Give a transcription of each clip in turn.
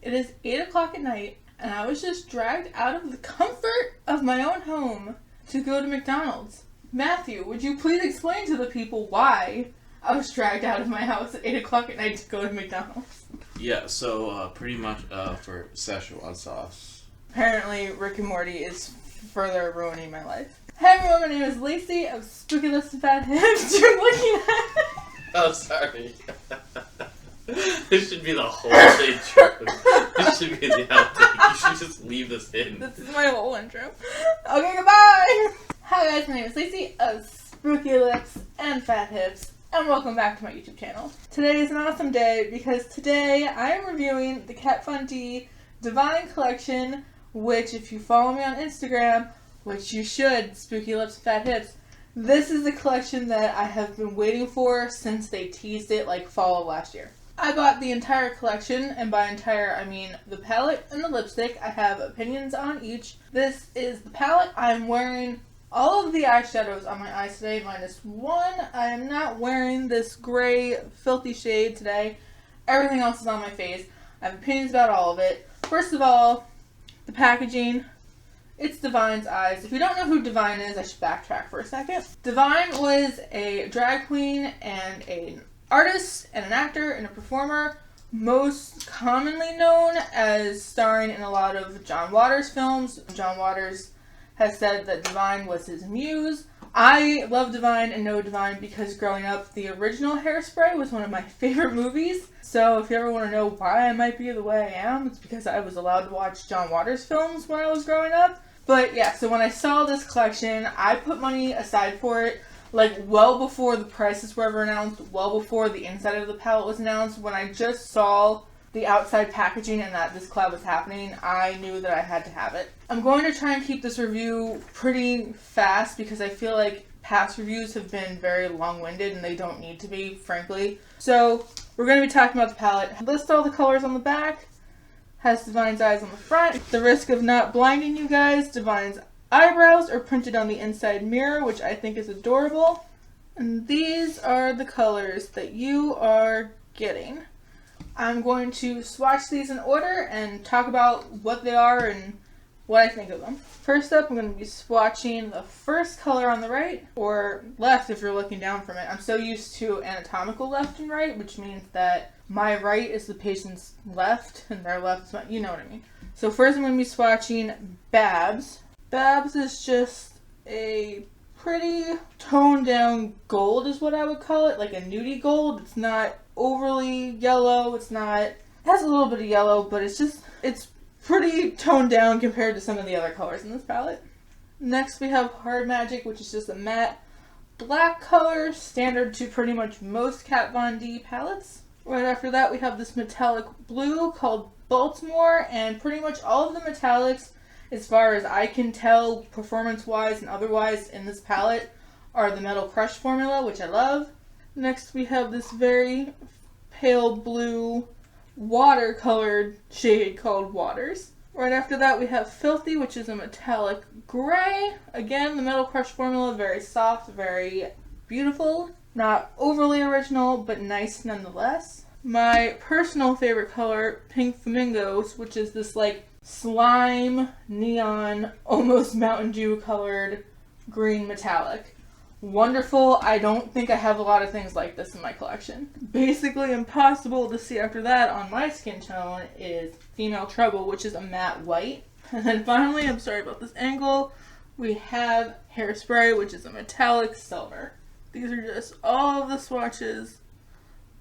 It is 8 o'clock at night, and I was just dragged out of the comfort of my own home to go to McDonald's. Matthew, would you please explain to the people why I was dragged out of my house at 8 o'clock at night to go to McDonald's? Yeah, so pretty much for Szechuan sauce. Apparently, Rick and Morty is further ruining my life. Hey everyone, my name is Lacey of Spooky Lips and Fat Hips. You're looking at... Oh, sorry. This should be the whole intro. This should be the outtake. You should just leave this in. This is my whole intro. Okay, goodbye! Hi guys, my name is Lacey of Spooky Lips and Fat Hips, and welcome back to my YouTube channel. Today is an awesome day because today I am reviewing the Kat Von D Divine Collection, which if you follow me on Instagram, which you should, Spooky Lips and Fat Hips, this is the collection that I have been waiting for since they teased it like fall of last year. I bought the entire collection, and by entire I mean the palette and the lipstick. I have opinions on each. This is the palette. I'm wearing all of the eyeshadows on my eyes today, minus one. I am not wearing this gray, filthy shade today. Everything else is on my face. I have opinions about all of it. First of all, the packaging. It's Divine's eyes. If you don't know who Divine is, I should backtrack for a second. Divine was a drag queen and an artist and an actor and a performer, most commonly known as starring in a lot of John Waters films. John Waters has said that Divine was his muse. I love Divine and know Divine because growing up, the original Hairspray was one of my favorite movies. So if you ever want to know why I might be the way I am, it's because I was allowed to watch John Waters films when I was growing up. But yeah, so when I saw this collection, I put money aside for it, like well before the prices were ever announced, well before the inside of the palette was announced. When I just saw the outside packaging and that this collab was happening, I knew that I had to have it. I'm going to try and keep this review pretty fast because I feel like past reviews have been very long-winded and they don't need to be, frankly. So we're going to be talking about the palette. List all the colors on the back. Has Divine's eyes on the front. At the risk of not blinding you guys, Divine's eyebrows are printed on the inside mirror, which I think is adorable. And these are the colors that you are getting. I'm going to swatch these in order and talk about what they are and what I think of them. First up, I'm going to be swatching the first color on the right, or left if you're looking down from it. I'm so used to anatomical left and right, which means that my right is the patient's left and their left is my, you know what I mean. So first I'm going to be swatching Babs. Babs is just a pretty toned down gold is what I would call it, like a nudie gold. It's not overly yellow, it has a little bit of yellow, but it's pretty toned down compared to some of the other colors in this palette. Next we have Hard Magic, which is just a matte black color, standard to pretty much most Kat Von D palettes. Right after that we have this metallic blue called Baltimore, and pretty much all of the metallics, as far as I can tell, performance-wise and otherwise in this palette, are the Metal Crush formula, which I love. Next we have this very pale blue watercolored shade called Waters. Right after that we have Filthy, which is a metallic gray. Again, the Metal Crush formula, very soft, very beautiful. Not overly original, but nice nonetheless. My personal favorite color, Pink Flamingos, which is this like slime, neon, almost Mountain Dew colored green metallic. Wonderful. I don't think I have a lot of things like this in my collection. Basically impossible to see after that on my skin tone is Female Trouble, which is a matte white. And then finally, I'm sorry about this angle, we have Hairspray, which is a metallic silver. These are just all of the swatches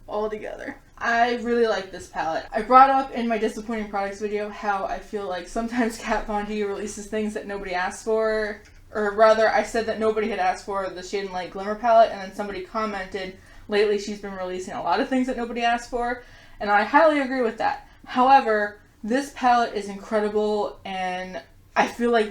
all together. I really like this palette. I brought up in my disappointing products video how I feel like sometimes Kat Von D releases things that nobody asked for, or rather I said that nobody had asked for the Shade and Light Glimmer palette, and then somebody commented lately she's been releasing a lot of things that nobody asked for, and I highly agree with that. However, this palette is incredible and I feel like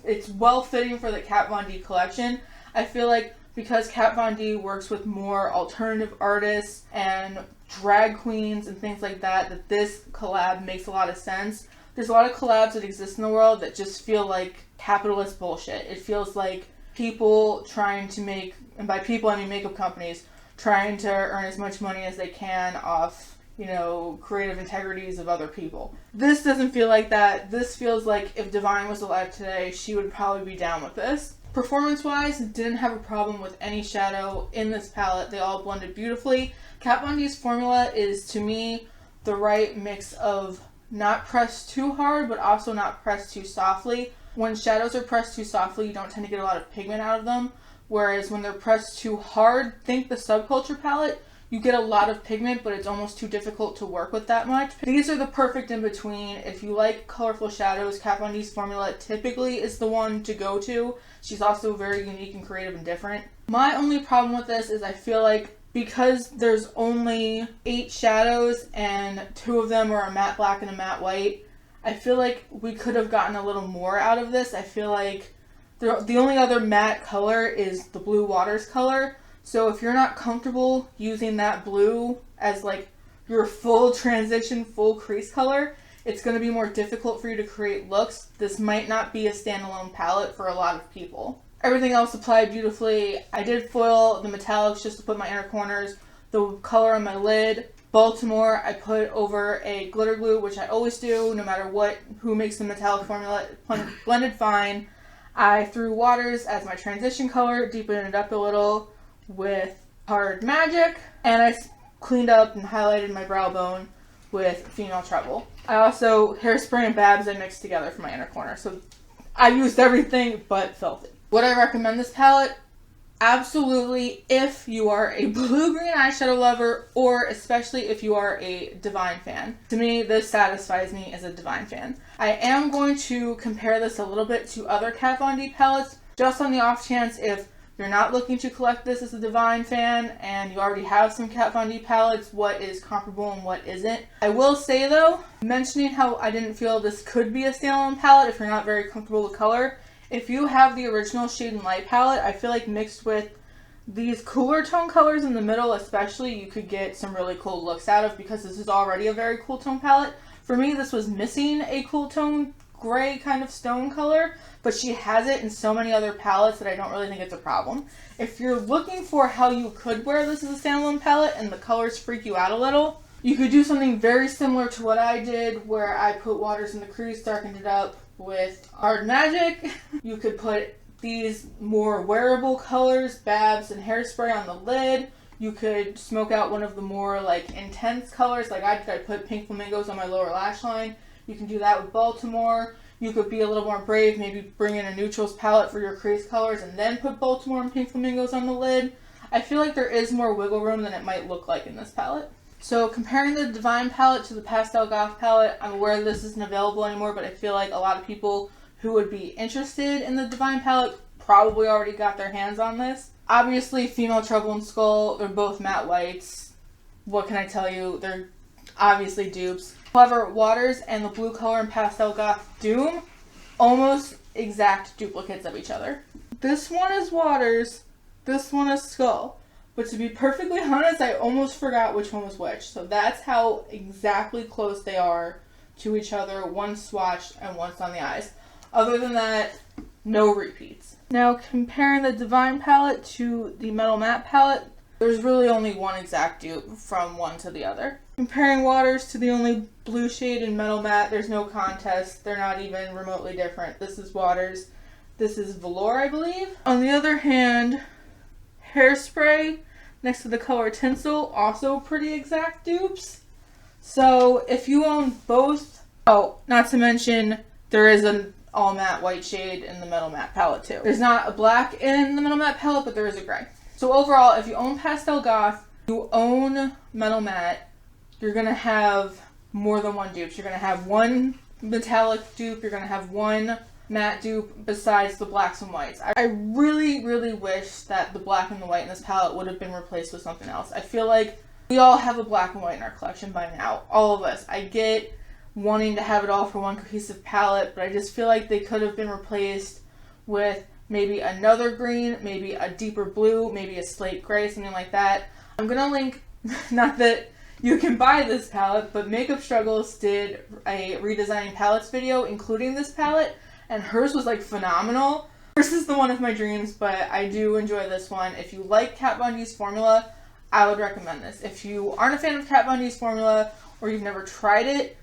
it's well fitting for the Kat Von D collection. I feel like because Kat Von D works with more alternative artists and drag queens and things like that, that this collab makes a lot of sense. There's a lot of collabs that exist in the world that just feel like capitalist bullshit. It feels like people trying to make, and by people I mean makeup companies, trying to earn as much money as they can off you know, creative integrities of other people. This doesn't feel like that. This feels like if Divine was alive today, she would probably be down with this. Performance-wise, didn't have a problem with any shadow in this palette. They all blended beautifully. Kat Von D's formula is, to me, the right mix of not pressed too hard, but also not pressed too softly. When shadows are pressed too softly, you don't tend to get a lot of pigment out of them. Whereas when they're pressed too hard, think the Subculture palette, you get a lot of pigment, but it's almost too difficult to work with that much. These are the perfect in-between. If you like colorful shadows, Kat Von D's formula typically is the one to go to. She's also very unique and creative and different. My only problem with this is I feel like because there's only 8 shadows and 2 of them are a matte black and a matte white, I feel like we could have gotten a little more out of this. I feel like the only other matte color is the Blue Waters color. So if you're not comfortable using that blue as like your full transition, full crease color, it's going to be more difficult for you to create looks. This might not be a standalone palette for a lot of people. Everything else applied beautifully. I did foil the metallics just to put my inner corners, the color on my lid. Baltimore, I put over a glitter glue, which I always do, no matter who makes the metallic formula. Blended fine. I threw Waters as my transition color, deepened it up a little with Hard Magic, and I cleaned up and highlighted my brow bone with Female Trouble. I also, Hairspray and Babs I mixed together for my inner corner, so I used everything but Filthy. Would I recommend this palette? Absolutely, if you are a blue-green eyeshadow lover, or especially if you are a Divine fan. To me, this satisfies me as a Divine fan. I am going to compare this a little bit to other Kat Von D palettes, just on the off chance if you're not looking to collect this as a Divine fan and you already have some Kat Von D palettes, what is comparable and what isn't. I will say though, mentioning how I didn't feel this could be a standalone palette if you're not very comfortable with color, if you have the original Shade and Light palette, I feel like mixed with these cooler tone colors in the middle especially, you could get some really cool looks out of, because this is already a very cool tone palette. For me, this was missing a cool tone gray kind of stone color, but she has it in so many other palettes that I don't really think it's a problem. If you're looking for how you could wear this as a standalone palette and the colors freak you out a little, you could do something very similar to what I did, where I put Waters in the crease, darkened it up with Hard Magic. You could put these more wearable colors, Babs and Hairspray on the lid. You could smoke out one of the more like intense colors, like I put Pink Flamingos on my lower lash line. You can do that with Baltimore. You could be a little more brave, maybe bring in a neutrals palette for your crease colors and then put Baltimore and Pink Flamingos on the lid. I feel like there is more wiggle room than it might look like in this palette. So comparing the Divine palette to the Pastel Goth palette, I'm aware this isn't available anymore, but I feel like a lot of people who would be interested in the Divine palette probably already got their hands on this. Obviously, Female Trouble and Skull, they're both matte whites. What can I tell you? They're obviously dupes. However, Waters and the blue color in Pastel Goth Doom, almost exact duplicates of each other. This one is Waters, this one is Skull. But to be perfectly honest, I almost forgot which one was which. So that's how exactly close they are to each other. One's swatched and one's on the eyes. Other than that, no repeats. Now comparing the Divine palette to the Metal Matte palette, there's really only one exact dupe from one to the other. Comparing Waters to the only blue shade in Metal Matte, there's no contest. They're not even remotely different. This is Waters. This is Velour, I believe. On the other hand, Hairspray next to the color Tinsel, also pretty exact dupes. So if you own both, oh, not to mention there is an all matte white shade in the Metal Matte palette too. There's not a black in the Metal Matte palette, but there is a gray. So overall, if you own Pastel Goth, you own Metal Matte, you're gonna have more than one dupe. You're gonna have one metallic dupe, you're gonna have one matte dupe besides the blacks and whites. I really, really wish that the black and the white in this palette would have been replaced with something else. I feel like we all have a black and white in our collection by now. All of us. I get wanting to have it all for one cohesive palette, but I just feel like they could have been replaced with maybe another green, maybe a deeper blue, maybe a slate gray, something like that. I'm gonna link, not that you can buy this palette, but MakeupStruggle did a redesigning palettes video including this palette, and hers was like phenomenal. Hers is the one of my dreams, but I do enjoy this one. If you like Kat Von D's formula, I would recommend this. If you aren't a fan of Kat Von D's formula or you've never tried it,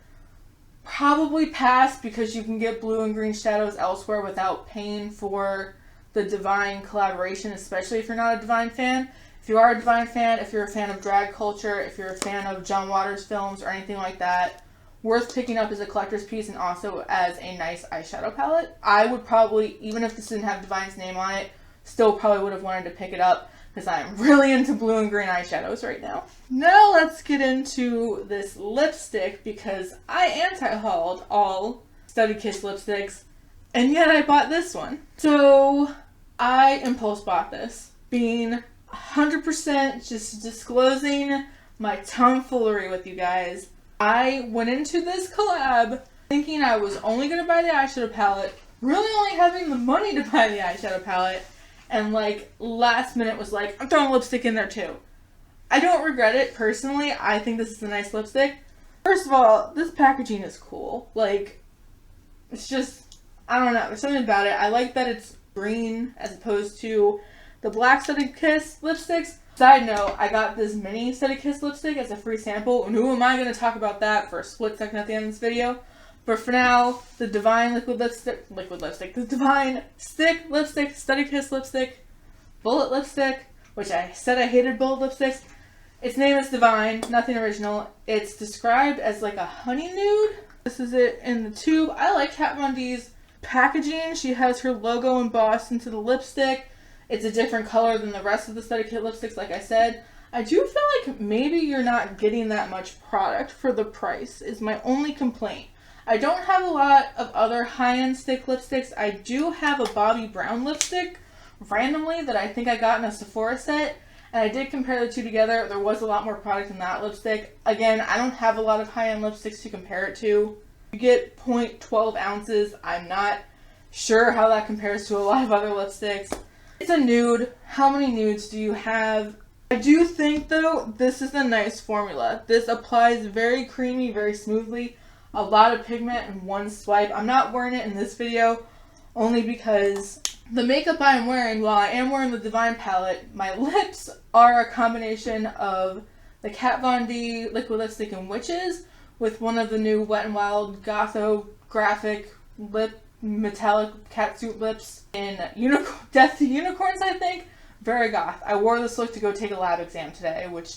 probably pass, because you can get blue and green shadows elsewhere without paying for the Divine collaboration, especially if you're not a Divine fan. If you are a Divine fan, if you're a fan of drag culture, if you're a fan of John Waters films or anything like that, worth picking up as a collector's piece and also as a nice eyeshadow palette. I would probably, even if this didn't have Divine's name on it, still probably would have wanted to pick it up because I'm really into blue and green eyeshadows right now. Now let's get into this lipstick, because I anti-hauled all Study Kiss lipsticks and yet I bought this one. So I impulse bought this, being 100% just disclosing my tomfoolery with you guys. I went into this collab thinking I was only going to buy the eyeshadow palette, really only having the money to buy the eyeshadow palette, and like last minute was like, I'm throwing lipstick in there too. I don't regret it personally. I think this is a nice lipstick. First of all, this packaging is cool. Like, it's just, I don't know, there's something about it. I like that it's green as opposed to the black Study Kiss lipsticks. Side note, I got this mini Study Kiss lipstick as a free sample, and who am I going to talk about that for a split second at the end of this video? But for now, the Divine liquid lipstick, the Divine stick lipstick, Study Kiss lipstick, bullet lipstick, which I said I hated bullet lipsticks. Its name is Divine, nothing original. It's described as like a honey nude. This is it in the tube. I like Kat Von D's packaging. She has her logo embossed into the lipstick. It's a different color than the rest of the Study Kit lipsticks, like I said. I do feel like maybe you're not getting that much product for the price, is my only complaint. I don't have a lot of other high-end stick lipsticks. I do have a Bobbi Brown lipstick, randomly, that I think I got in a Sephora set. And I did compare the two together. There was a lot more product in that lipstick. Again, I don't have a lot of high-end lipsticks to compare it to. You get 0.12 ounces. I'm not sure how that compares to a lot of other lipsticks. It's a nude. How many nudes do you have? I do think, though, this is a nice formula. This applies very creamy, very smoothly. A lot of pigment in one swipe. I'm not wearing it in this video only because the makeup I am wearing, while I am wearing the Divine palette, my lips are a combination of the Kat Von D liquid lipstick in Witches with one of the new Wet n Wild Gotho graphic lip metallic catsuit lips in Death to Unicorns, I think. Very goth. I wore this look to go take a lab exam today, which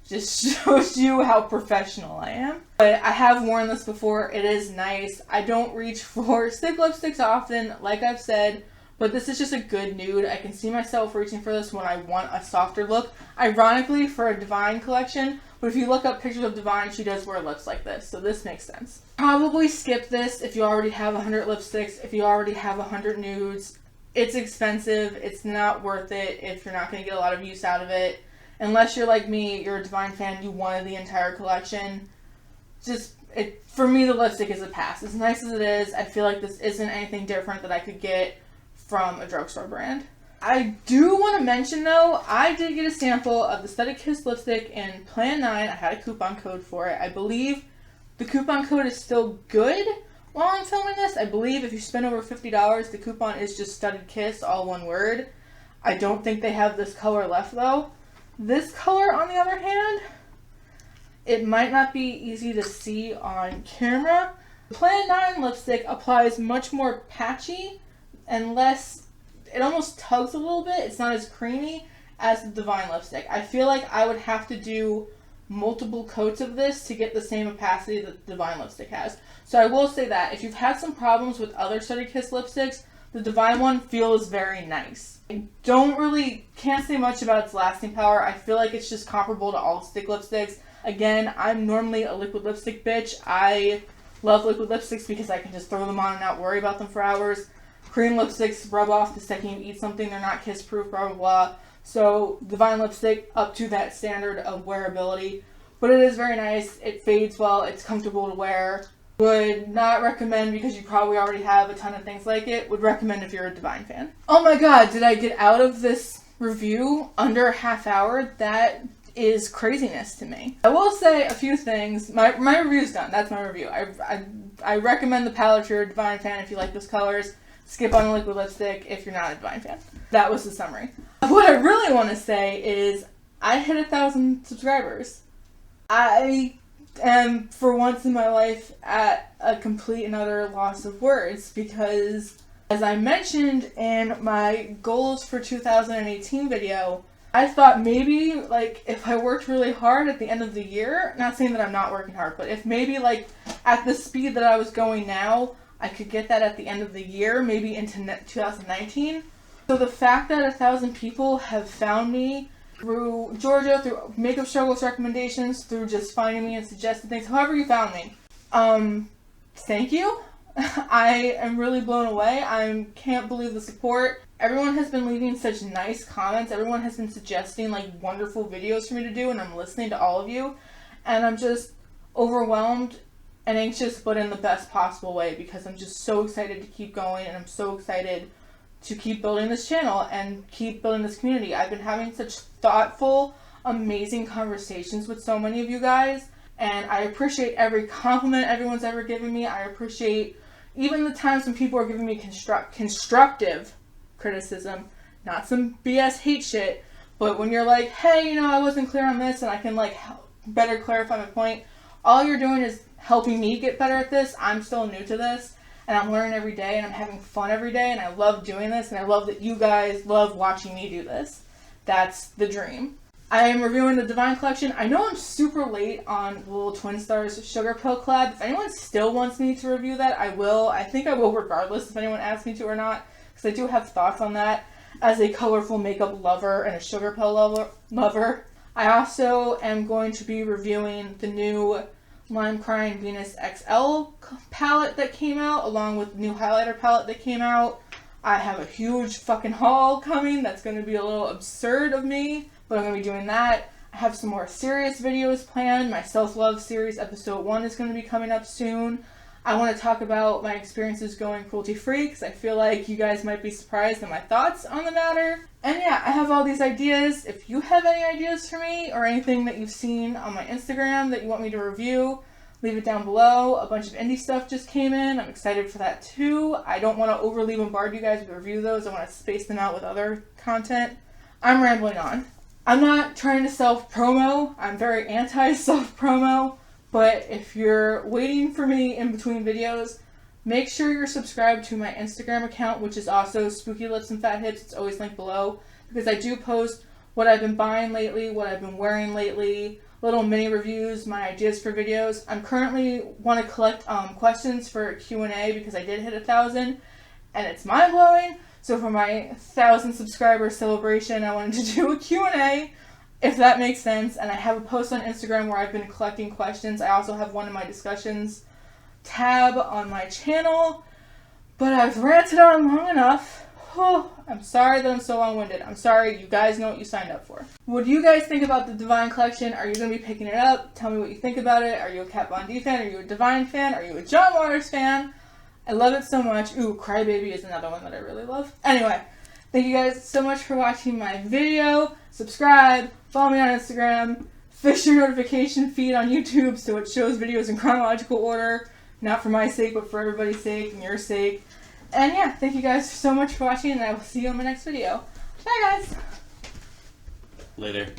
just shows you how professional I am. But I have worn this before. It is nice. I don't reach for stick lipsticks often, like I've said, but this is just a good nude. I can see myself reaching for this when I want a softer look. Ironically, for a Divine collection, but if you look up pictures of Divine, she does wear lips like this, so this makes sense. Probably skip this if you already have 100 lipsticks, if you already have 100 nudes. It's expensive. It's not worth it if you're not going to get a lot of use out of it. Unless you're like me, you're a Divine fan, you wanted the entire collection. For me, the lipstick is a pass. As nice as it is, I feel like this isn't anything different that I could get from a drugstore brand. I do want to mention, though, I did get a sample of the Study Kiss lipstick in Plan 9. I had a coupon code for it. I believe the coupon code is still good while I'm filming this. I believe if you spend over $50, the coupon is just Study Kiss, all one word. I don't think they have this color left, though. This color, on the other hand, it might not be easy to see on camera. Plan 9 lipstick applies much more patchy and less, it almost tugs a little bit. It's not as creamy as the Divine lipstick. I feel like I would have to do multiple coats of this to get the same opacity that the Divine lipstick has. So I will say that if you've had some problems with other Study Kiss lipsticks, the Divine one feels very nice. I can't say much about its lasting power. I feel like it's just comparable to all stick lipsticks. Again, I'm normally a liquid lipstick bitch. I love liquid lipsticks because I can just throw them on and not worry about them for hours. Cream lipsticks rub off the second you eat something. They're not kiss proof, blah, blah, blah. So Divine lipstick up to that standard of wearability. But it is very nice. It fades well. It's comfortable to wear. Would not recommend because you probably already have a ton of things like it. Would recommend if you're a Divine fan. Oh my god, did I get out of this review under a half hour? That is craziness to me. I will say a few things. My review's done. That's my review. I recommend the palette if you're a Divine fan, if you like those colors. Skip on the liquid lipstick if you're not a Divine fan. That was the summary. What I really want to say is I hit 1,000 subscribers. I am, for once in my life, at a complete and utter loss of words because, as I mentioned in my goals for 2018 video, I thought maybe, like, if I worked really hard at the end of the year, not saying that I'm not working hard, but if maybe, like, at the speed that I was going now, I could get that at the end of the year, maybe into 2019. So the fact that 1,000 people have found me through Georgia, through MakeupStruggle's recommendations, through just finding me and suggesting things, however you found me, thank you. I am really blown away. I can't believe the support. Everyone has been leaving such nice comments. Everyone has been suggesting like wonderful videos for me to do, and I'm listening to all of you. And I'm just overwhelmed and anxious, but in the best possible way, because I'm just so excited to keep going, and I'm so excited to keep building this channel and keep building this community. I've been having such thoughtful, amazing conversations with so many of you guys, and I appreciate every compliment everyone's ever given me. I appreciate even the times when people are giving me constructive criticism, not some BS hate shit, but when you're like, hey, you know, I wasn't clear on this and I can like better clarify my point. All you're doing is helping me get better at this. I'm still new to this, and I'm learning every day, and I'm having fun every day, and I love doing this, and I love that you guys love watching me do this. That's the dream. I am reviewing the Divine Collection. I know I'm super late on the Little Twin Stars Sugar Pill collab. If anyone still wants me to review that, I will. I think I will regardless if anyone asks me to or not, because I do have thoughts on that as a colorful makeup lover and a sugar pill lover. I also am going to be reviewing the new Lime Crying Venus XL palette that came out, along with the new highlighter palette that came out. I have a huge fucking haul coming that's going to be a little absurd of me, but I'm going to be doing that. I have some more serious videos planned. My self-love series episode 1 is going to be coming up soon. I want to talk about my experiences going cruelty-free, because I feel like you guys might be surprised at my thoughts on the matter. And yeah, I have all these ideas. If you have any ideas for me, or anything that you've seen on my Instagram that you want me to review, leave it down below. A bunch of indie stuff just came in. I'm excited for that too. I don't want to overly bombard you guys with review those. I want to space them out with other content. I'm rambling on. I'm not trying to self-promo. I'm very anti-self-promo. But if you're waiting for me in between videos, make sure you're subscribed to my Instagram account, which is also Spooky Lips and Fat Hips. It's always linked below, because I do post what I've been buying lately, what I've been wearing lately, little mini reviews, my ideas for videos. I'm currently want to collect questions for a Q&A, because I did hit 1,000, and it's mind-blowing. So for my 1,000 subscriber celebration, I wanted to do a Q&A, if that makes sense. And I have a post on Instagram where I've been collecting questions. I also have one in my discussions tab on my channel. But I've ranted on long enough. Oh, I'm sorry that I'm so long-winded. I'm sorry, you guys know what you signed up for. What do you guys think about the Divine Collection? Are you going to be picking it up? Tell me what you think about it. Are you a Kat Von D fan? Are you a Divine fan? Are you a John Waters fan? I love it so much. Ooh, Crybaby is another one that I really love. Anyway, thank you guys so much for watching my video. Subscribe, follow me on Instagram, fix your notification feed on YouTube so it shows videos in chronological order. Not for my sake, but for everybody's sake and your sake. And yeah, thank you guys so much for watching, and I will see you in my next video. Bye, guys. Later.